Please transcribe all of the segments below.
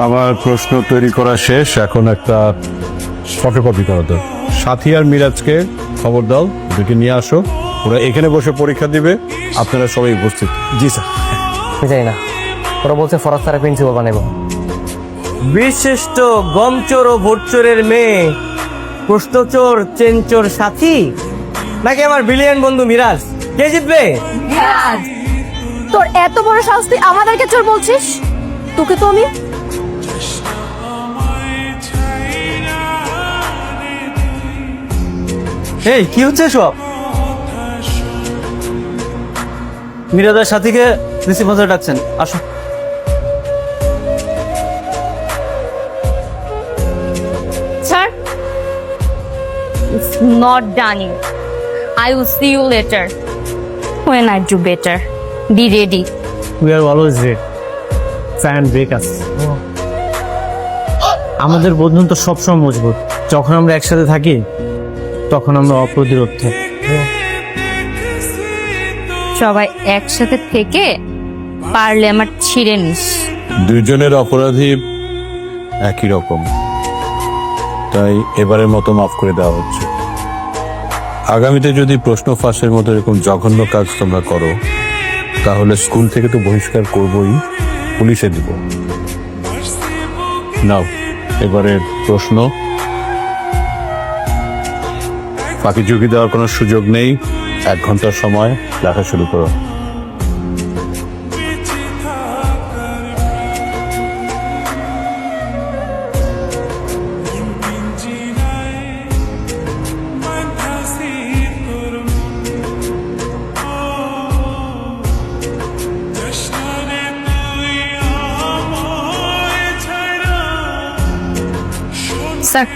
আমার প্রশ্ন তৈরি করা শেষ, এখন একটা ফটোকপি করা দাও। সাথী আর মিরাজকে খবর দাও, ওদেরকে নিয়ে আসো, ওরা এখানে বসে পরীক্ষা দিবে, আপনারা সবাই উপস্থিত। জি স্যার। যাই না, ওরা বলছে ফরাজ স্যার প্রিন্সিপাল বানাবো। বিশিষ্ট গমচোর ও ভোটচোরের মেয়ে, প্রশ্নচোর চেনচোর সাথী, নাকি আমার বিলিয়ন বন্ধু মিরাজ? কে জিতবে? তোর এত বড় সাহস তুই আমাদেরকে চোর বলছিস? তোকে তো আমি এই কি হচ্ছে সব? মিরাজের সাথীকে প্রিন্সিপাল স্যার ডাকছেন, আসো। Sir, it's not done yet. I will see you later when I do better. Be ready. We are always red. Fan break us. আমাদের বন্ধুত্ব সবসময় মজবুত। যখন আমরা একসাথে থাকি তখন আমরা অপ্রতিরোধ থাকি। সবাই একসাথে থেকে পারলে আমার ছিঁড়ে নিস। দুইজনের অপরাধী একই রকম, তাই এবারের মতো মাফ করে দেওয়া হচ্ছে। আগামীতে যদি প্রশ্ন ফাঁসের মতো এরকম জঘন্য কাজ তোমরা করো, তাহলে স্কুল থেকে তো বহিষ্কার করবই, পুলিশে দিব। নাও এবারে প্রশ্ন, বাকি ঝুঁকি দেওয়ার কোনো সুযোগ নেই। 1 ঘন্টার সময় লেখা শুরু করো। Sir,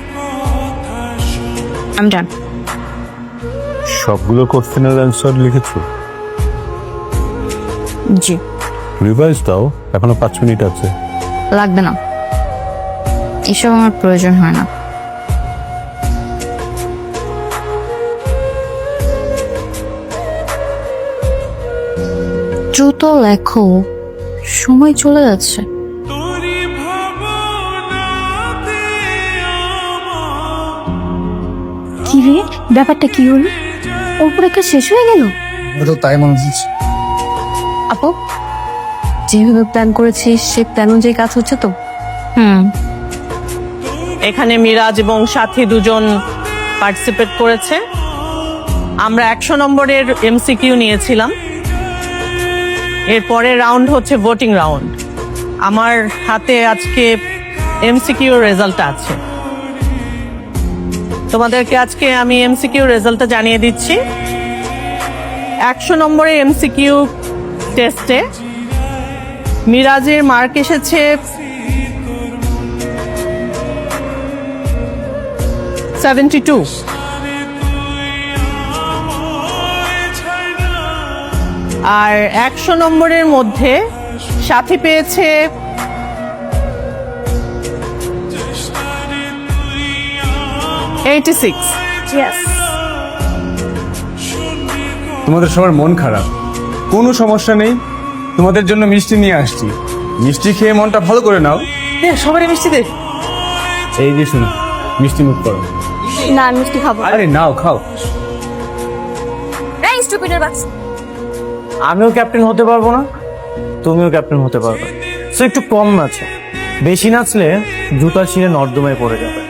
I'm done. সবগুলো কোশ্চেনের অ্যান্সার লিখেছো? জি। রিভাইজ দাও, এখনো 5 মিনিট আছে। লাগবে না, এসব আমার প্রয়োজন হয় না। দ্রুত লেখো, সময় চলে যাচ্ছে। কি রে, ব্যাপারটা কি হলো? ওর পরীক্ষা শেষ হয়ে গেল? তো তাই মনে হচ্ছে। আপু, যেভাবে প্ল্যান করেছিস সে প্ল্যান অনুযায়ী কাজ হচ্ছে তো? এখানে মিরাজ এবং সাথী দুজন পার্টিসিপেট করেছে। আমরা 100 নম্বরের এমসিকিউ নিয়েছিলাম। এর পরের রাউন্ড হচ্ছে ভোটিং রাউন্ড। আমার হাতে আজকে এমসিকিউ রেজাল্ট আছে। তোমাদেরকে আজকে আমি এমসিকিউ রেজাল্টটা জানিয়ে দিচ্ছি। 100 নম্বরের এমসিকিউ টেস্টে মিরাজের মার্ক এসেছে 72, আর 100 নম্বরের মধ্যে সাথী পেয়েছে 86। ইয়েস। তোমাদের সবার মন খারাপ, কোনো সমস্যা নেই, তোমাদের জন্য মিষ্টি নিয়ে আসছি। মিষ্টি খেয়ে মনটা ভালো করে নাও। সবারই মিষ্টি দে। এই যে শুনো, মিষ্টি মুখ করো। না, আমি মিষ্টি খাবো। আরে নাও, খাও। এই স্টুপিডের বাচ্চা। আমিও ক্যাপ্টেন হতে পারবো না, তুমিও ক্যাপ্টেন হতে পারবে। সো একটু কম নাচো, বেশি নাচলে জুতা ছিঁড়ে নর্দমায় পড়ে যাবে।